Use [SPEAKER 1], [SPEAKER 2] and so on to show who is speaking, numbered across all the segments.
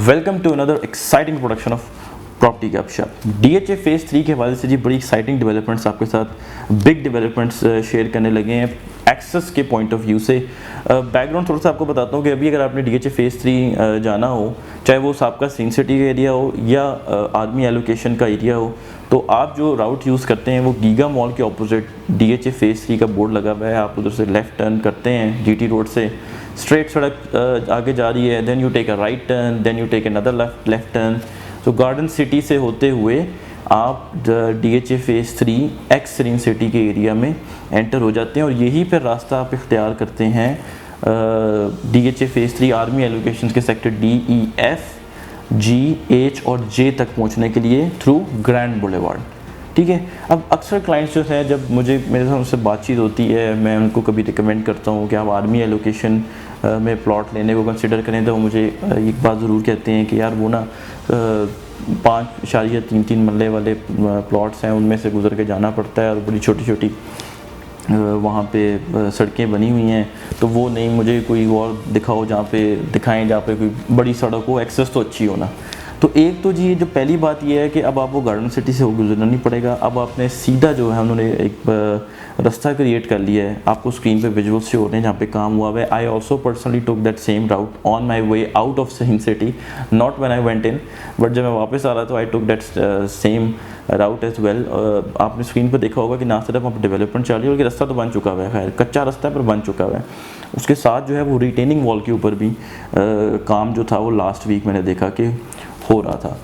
[SPEAKER 1] Welcome to another exciting production of property गपशप। DHA phase 3 के हवाले से जी बड़ी एक्साइटिंग डेवलपमेंट्स आपके साथ बिग डेवलपमेंट्स शेयर करने लगे हैं एक्सेस के पॉइंट ऑफ व्यू से। बैकग्राउंड थोड़ा सा आपको बताता हूँ कि अभी अगर आपने डीएचए फेज़ 3 जाना हो, चाहे वो आपका सीन सिटी का एरिया हो या आर्मी एलोकेशन का एरिया हो, तो आप जो राउट यूज़ करते हैं वो गीगा मॉल के ऑपोजिट डीएचए फेज़ 3 का बोर्ड लगा हुआ है। आप उधर से लेफ़्ट टर्न करते हैं जीटी रोड से, स्ट्रेट सड़क आगे जा रही है, then you take a right turn, then you take another left turn. तो गार्डन सिटी से होते हुए आप DHA phase 3 ex Seen City के एरिया में एंटर हो जाते हैं और यही पर रास्ता आप इख्तियार करते हैं डीएचए फेज़ 3 आर्मी एलोकेशन के सेक्टर डी, ई, एफ, जी, एच और जे तक पहुंचने के लिए थ्रू ग्रैंड बुलेवार्ड। ठीक है। अब अक्सर क्लाइंट्स जो है, जब मेरे साथ उनसे बातचीत होती है, मैं उनको कभी रिकमेंड करता हूँ कि आप आर्मी एलोकेशन में प्लॉट लेने को कंसिडर करें, तो वो मुझे एक बात ज़रूर कहते हैं कि यार वो ना 5.3 मरले वाले प्लॉट्स हैं, उनमें से गुजर के जाना पड़ता है और बड़ी छोटी छोटी वहाँ पे सड़कें बनी हुई हैं, तो वो नहीं, मुझे कोई और दिखाओ जहाँ पे कोई बड़ी सड़क हो, एक्सेस तो अच्छी हो ना। तो एक तो जी जो पहली बात ये है कि अब आपको गार्डन सिटी से गुजरना नहीं पड़ेगा। अब आपने सीधा जो है उन्होंने एक रास्ता क्रिएट कर लिया है, आपको स्क्रीन पे विजुअल्स शो हो रहे हैं जहाँ पे काम हुआ है। I also personally took that same route on my way out of Sin City, not when I went in, but जब मैं वापस आ रहा तो I took that same route as well. आपने स्क्रीन पर देखा होगा कि ना सिर्फ आप डेवलपमेंट चल रही है बल्कि रास्ता तो बन चुका हुआ है, खैर कच्चा रास्ता है पर बन चुका हुआ है। उसके साथ जो है वो रिटेनिंग वॉल के ऊपर भी काम जो था वो लास्ट वीक मैंने देखा कि हो रहा था।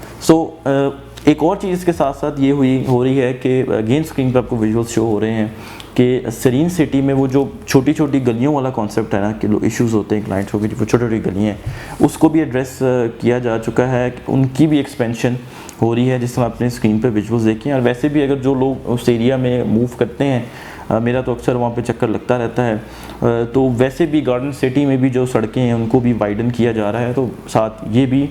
[SPEAKER 1] एक और चीज़ इसके साथ साथ ये हो रही है कि अगेन स्क्रीन पर आपको विजुअल्स शो हो रहे हैं कि सीन सिटी में वो जो छोटी छोटी गलियों वाला कॉन्सेप्ट है ना, कि लोग इश्यूज़ होते हैं क्लाइंट्स को कि वो छोटी छोटी गलियाँ हैं, उसको भी एड्रेस किया जा चुका है। उनकी भी एक्सपेंशन हो रही है, जिस तरह आपने स्क्रीन पर विजुअल्स देखे हैं। और वैसे भी अगर जो लोग उस एरिया में मूव करते हैं, मेरा तो अक्सर वहाँ पे चक्कर लगता रहता है, तो वैसे भी गार्डन सिटी में भी जो सड़कें हैं उनको भी वाइडन किया जा रहा है, तो साथ ये भी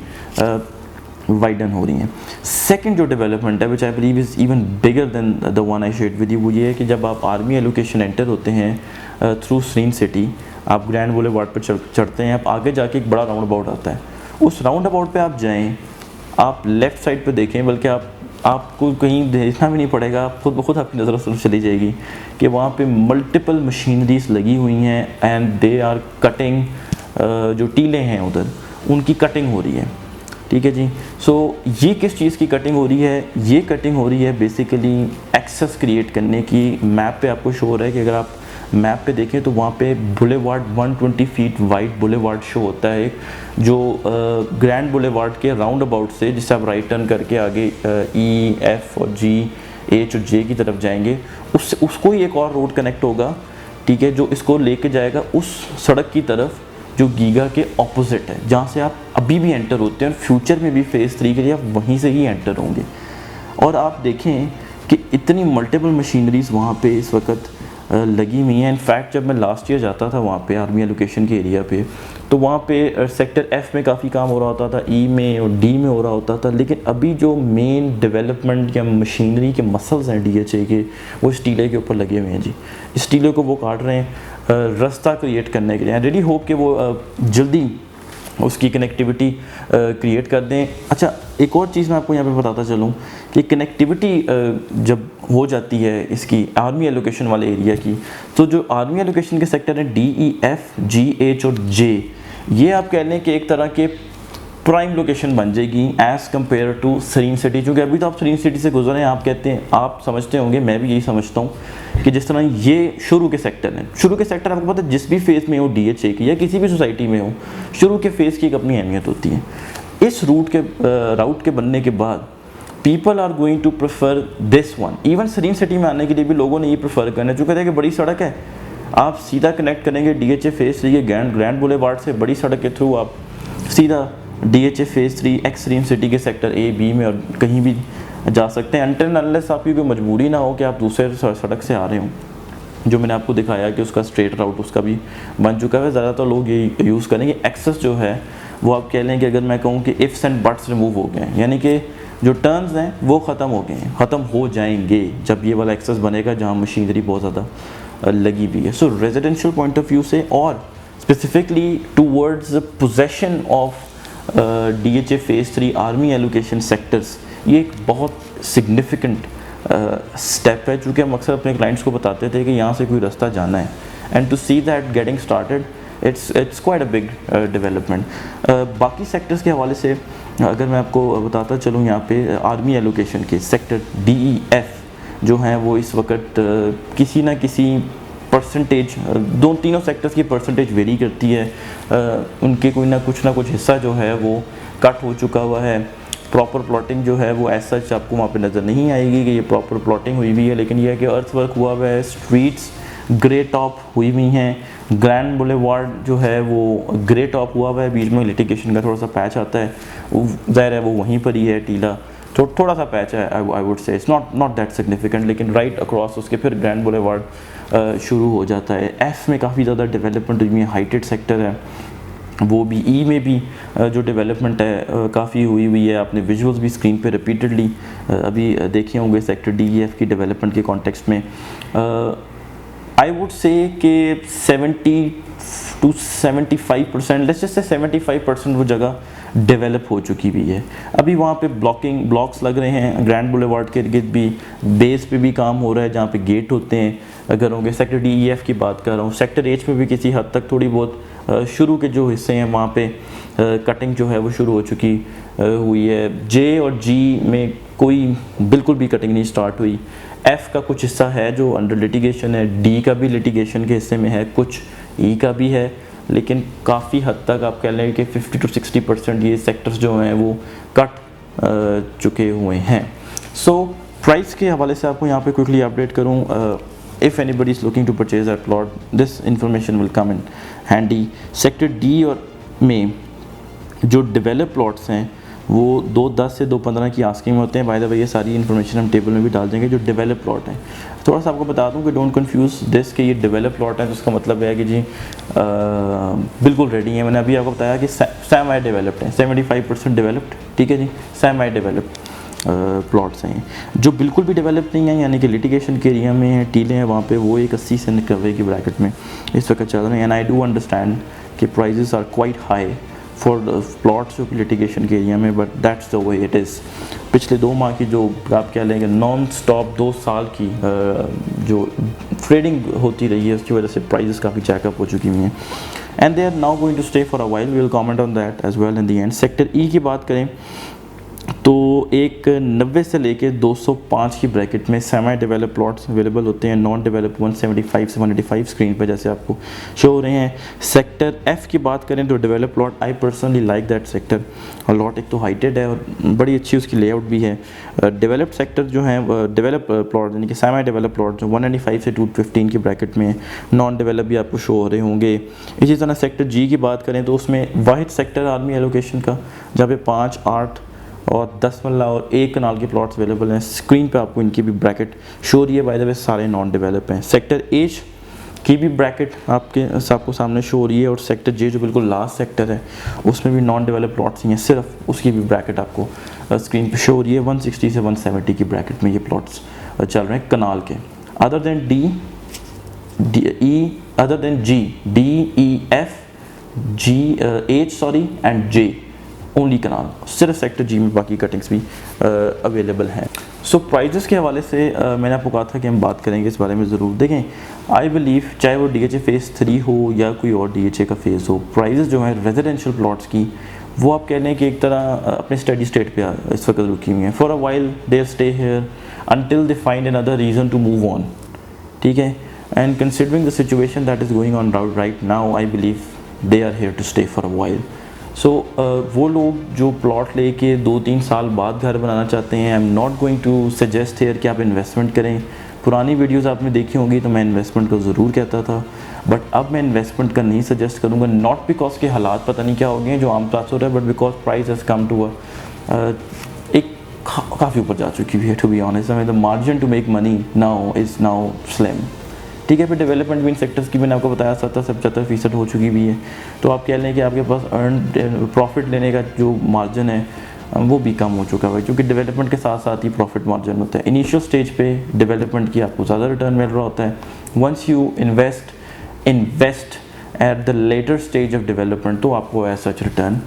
[SPEAKER 1] वाइडन हो रही हैं। सेकंड जो डेवलपमेंट है which I believe is even bigger than the one I shared with you, वो ये है कि जब आप आर्मी एलोकेशन एंटर होते हैं थ्रू सीन सिटी, आप ग्रैंड बुलेवार्ड पर चढ़ते हैं, आप आगे जाके एक बड़ा राउंड अबाउट आता है। उस राउंड अबाउट पे आप जाएं, आप लेफ़्ट साइड पे देखें, बल्कि आपको कहीं देखना भी नहीं पड़ेगा, आप खुद आपकी नज़र से चली जाएगी कि वहाँ पे मल्टीपल मशीनरीज लगी हुई हैं एंड दे आर कटिंग, जो टीले हैं उधर उनकी कटिंग हो रही है। ठीक है जी। ये किस चीज़ की कटिंग हो रही है? ये कटिंग हो रही है बेसिकली एक्सेस क्रिएट करने की। मैप पे आपको शो हो रहा है कि अगर आप मैप पे देखें तो वहाँ पे boulevard 120 feet wide boulevard show होता है, जो ग्रैंड बुलेवार्ड के राउंड अबाउट से, जिससे आप राइट टर्न करके आगे ई, एफ और जी, एच और जे की तरफ जाएंगे, उसको ही एक और रोड कनेक्ट होगा, ठीक है, जो इसको लेके जाएगा उस सड़क की तरफ जो गीगा के ऑपोजिट है, जहाँ से आप अभी भी एंटर होते हैं और फ्यूचर में भी फेज़ 3 के लिए आप वहीं से ही एंटर होंगे। और आप देखें कि इतनी मल्टीपल मशीनरीज वहाँ पे इस वक्त लगी हुई हैं। इनफैक्ट जब मैं लास्ट ईयर जाता था वहाँ पे आर्मी एलोकेशन के एरिया पे, तो वहाँ पे सेक्टर एफ में काफ़ी काम हो रहा होता था, ई में और डी में हो रहा होता था, लेकिन अभी जो मेन डेवलपमेंट या मशीनरी के मसल्स हैं डीएचए के, वो इस टीले के ऊपर लगे हुए हैं जी। इस टीले को वो काट रहे हैं रास्ता क्रिएट करने के लिए। आई रियली होप कि वो जल्दी उसकी कनेक्टिविटी क्रिएट कर दें। अच्छा, एक और चीज़ मैं आपको यहाँ पे बताता चलूँ कि कनेक्टिविटी जब हो जाती है इसकी आर्मी एलोकेशन वाले एरिया की, तो जो आर्मी एलोकेशन के सेक्टर हैं डी, ई, एफ, जी, एच और जे, ये आप कह लें कि एक तरह के प्राइम लोकेशन बन जाएगी as compare to Seen City. क्योंकि अभी तो आप सीन सिटी से गुजरे हैं, आप समझते होंगे, मैं भी यही समझता हूँ कि जिस तरह ये शुरू के सेक्टर हैं, शुरू के सेक्टर आपको पता है जिस भी फेज़ में हो डीएचए की या किसी भी सोसाइटी में हो, शुरू के फेज़ की एक अपनी अहमियत होती है। इस राउट के बनने के बाद people are going to prefer this one. Even Seen City में आने के लिए भी लोगों ने ये प्रेफर करना है, जो कहते हैं कि बड़ी सड़क है, आप सीधा कनेक्ट करेंगे डीएचए फेज़ 3 ग्रैंड बुलेवार्ड से, बड़ी सड़क के थ्रू आप सीधा DHA phase 3 ex Seen City के सेक्टर ए, बी में और कहीं भी जा सकते हैं, अनटिल अनलेस आपकी कोई मजबूरी ना हो कि आप दूसरे सड़क से आ रहे हों। जो मैंने आपको दिखाया कि उसका स्ट्रेट राउट उसका भी बन चुका है, ज़्यादातर लोग ये यूज़ करेंगे। एक्सेस जो है वो आप कह लें कि अगर मैं कहूँ कि इफ्स एंड बट्स रिमूव हो गए हैं, यानी कि जो टर्न्स हैं वो ख़त्म हो गए हैं, ख़त्म हो जाएंगे जब ये वाला एक्सेस बनेगा जहाँ मशीनरी बहुत ज़्यादा लगी हुई है। रेजिडेंशियल पॉइंट ऑफ व्यू से और specifically towards possession of DHA phase 3 army allocation sectors, ये एक बहुत सिग्निफिकेंट स्टेप है, चूँकि हम अक्सर अपने क्लाइंट्स को बताते थे कि यहाँ से कोई रास्ता जाना है, and to see that getting started it's quite a big development. बाकी सेक्टर्स के हवाले से अगर मैं आपको बताता चलूँ, यहाँ पे आर्मी एलोकेशन के सेक्टर DEF जो हैं वो इस वक्त किसी ना किसी परसेंटेज, तीनों सेक्टर्स की परसेंटेज वेरी करती है, उनके कोई ना कुछ हिस्सा जो है वो कट हो चुका हुआ है। प्रॉपर प्लॉटिंग जो है वो ऐसा आपको वहाँ पे नज़र नहीं आएगी कि ये प्रॉपर प्लॉटिंग हुई हुई है, लेकिन यह है कि अर्थ वर्क हुआ हुआ है, स्ट्रीट्स ग्रे टॉप हुई हुई हैं, ग्रैंड बुलेवार्ड जो है वो ग्रे टॉप हुआ हुआ है, बीच में लिटिगेशन का थोड़ा सा पैच आता है, ज़ाहिर है वो वहीं पर ही है, टीला तो थोड़ा सा पैच है, I would say it's not that significant, लेकिन राइट अक्रॉस उसके फिर ग्रैंड बुलेवार्ड शुरू हो जाता है। एफ में काफ़ी ज़्यादा डेवलपमेंट हुई है, हाइटेड सेक्टर है वो भी। ई में भी जो डेवलपमेंट है काफ़ी हुई हुई है, आपने विजुअल्स भी स्क्रीन पे रिपीटेडली अभी देखे होंगे सेक्टर DEF की डेवलपमेंट के कॉन्टेक्स्ट में। आई वुड से कि 70 to 75%, लेट्स जस्ट से 75% वो जगह डेवलप हो चुकी हुई है। अभी वहाँ पे ब्लॉक्स लग रहे हैं, ग्रैंड बुलेवार्ड के इर्द भी बेस पे भी काम हो रहा है, जहाँ पे गेट होते हैं अगर होंगे। सेक्टर DEF की बात कर रहा हूँ, सेक्टर H में भी किसी हद तक थोड़ी बहुत शुरू के जो हिस्से हैं वहाँ पे कटिंग जो है वो शुरू हो चुकी हुई है। J और G में कोई बिल्कुल भी कटिंग नहीं स्टार्ट हुई। F का कुछ हिस्सा है जो अंडर लिटिगेशन है, D का भी लिटिगेशन के हिस्से में है, कुछ E का भी है, लेकिन काफ़ी हद तक आप कह लें कि 50 to 60% ये सेक्टर्स जो हैं वो कट चुके हुए हैं। सो प्राइस के हवाले से आपको यहाँ पे क्विकली अपडेट करूँ, if anybody is looking to purchase that plot, this information will come in handy. Sector D और में जो डेवलप प्लॉट्स हैं वो 2.10 से 2.15 की आस्किंग में होते हैं। बाय द वे ये सारी इन्फॉर्मेशन हम टेबल में भी डाल देंगे। जो डेवलप प्लॉट है, थोड़ा सा आपको बता दूं कि डोंट कंफ्यूज दिस कि ये डेवलप प्लॉट है तो उसका मतलब है कि जी बिल्कुल रेडी है। मैंने अभी आपको बताया कि सेमी डेवलप्ड है, 75% डेवलप्ड, ठीक है जी, सेमी डेवलप्ड प्लॉट्स हैं। जो बिल्कुल भी डेवलप नहीं है यानी कि लिटिगेशन के एरिया में हैं, टीले हैं, वहाँ पे वो एक 80 से 90 की ब्रैकेट में इस वक्त चल रहे हैं। एंड आई डू अंडरस्टैंड कि prices are quite high for plots जो कि लिटिगेशन के एरिया में, but that's the way it is. पिछले 2 माह की जो आप कह लेंगे नॉन स्टॉप 2 साल की जो ट्रेडिंग होती रही है उसकी वजह से प्राइजेस काफ़ी चेकअप हो चुकी हुई हैं, and they are now going to stay for a while. We will comment on that as well in the end. Sector E की बात करें तो एक 90 से लेके 205 की ब्रैकेट में सेमी डेवलप प्लॉट्स अवेलेबल होते हैं, नॉन डेवलप 175 से 185 स्क्रीन पर जैसे आपको शो हो रहे हैं। सेक्टर F की बात करें तो develop plot, I personally like that sector lot. एक तो हाइटेड है और बड़ी अच्छी उसकी लेआउट भी है। डेवलप्ड सेक्टर जो है डेवलप प्लॉट यानी कि सेमी डेवलप प्लॉट जो 195 से 215 की ब्रैकेट में, नॉन डेवलप भी आपको शो हो रहे होंगे। इसी तरह सेक्टर G की बात करें तो उसमें वाहिद सेक्टर आर्मी एलोकेशन का जहाँ पे 5, 8 और 10 मल्ला और 1 कनाल के प्लॉट्स अवेलेबल हैं। स्क्रीन पे आपको इनकी भी ब्रैकेट शो हो रही है, बाय द वे सारे नॉन डेवलप हैं। सेक्टर H की भी ब्रैकेट आपको सामने शो हो रही है, और सेक्टर J जो बिल्कुल लास्ट सेक्टर है उसमें भी नॉन डेवलप प्लॉट्स ही हैं, सिर्फ उसकी भी ब्रैकेट आपको स्क्रीन पे शो हो रही है। 160 से 170 की ब्रैकेट में ये प्लॉट्स चल रहे हैं कनाल के। Other than G, D, E, F, H and J only canal, सिर्फ सेक्टर G में बाकी कटिंग्स भी अवेलेबल हैं। सो प्राइजेस के हवाले से मैंने आपको कहा था कि हम बात करेंगे इस बारे में ज़रूर। देखें, आई बिलीव चाहे वो DHA फेज़ 3 हो या कोई और DHA का फेज़ हो, प्राइजेस जो हैं रेजिडेंशियल प्लॉट्स की वो आप कह लें कि एक तरह अपने स्टडी स्टेट पे इस वक्त रुकी हुई हैं। For a while they stay here until they find another reason to move on, ठीक है। And considering the situation that is going on right now, I believe they are here to stay for a while. So वो लोग जो plot लेके 2-3 साल बाद घर बनाना चाहते हैं, I am not going to suggest here कि आप इन्वेस्टमेंट करें। पुरानी वीडियोस आपने देखी होंगी तो मैं इन्वेस्टमेंट को ज़रूर कहता था, बट अब मैं इन्वेस्टमेंट का नहीं सजेस्ट करूँगा, नॉट बिकॉज के हालात पता नहीं क्या हो गए हैं जो आम तौर से हो रहा है, but because price has come to एक काफ़ी ऊपर जा चुकी हुई है। To be honest, the margin to make money now is now slim, ठीक है। फिर डेवलपमेंट भी इन सेक्टर्स की मैंने आपको बताया 70 से 75% हो चुकी भी है, तो आप कह लें कि आपके पास प्रॉफिट लेने का जो मार्जिन है वो भी कम हो चुका है, क्योंकि डेवलपमेंट के साथ साथ ही प्रॉफिट मार्जिन होता है। इनिशियल स्टेज पे डेवलपमेंट की आपको ज़्यादा रिटर्न मिल रहा होता है। Once you invest at the later stage of development तो आपको एज सच रिटर्न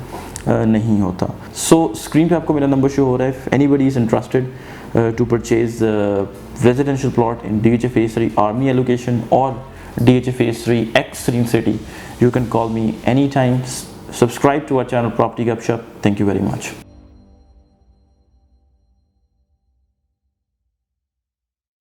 [SPEAKER 1] नहीं होता। सो स्क्रीन पे आपको मेरा नंबर शो हो रहा है। If anybody is interested to purchase residential plot in DHA Phase 3 army allocation और DHA Phase 3 X Serene City, you can call me anytime. Subscribe to our channel Property Gupshup. Thank you very much.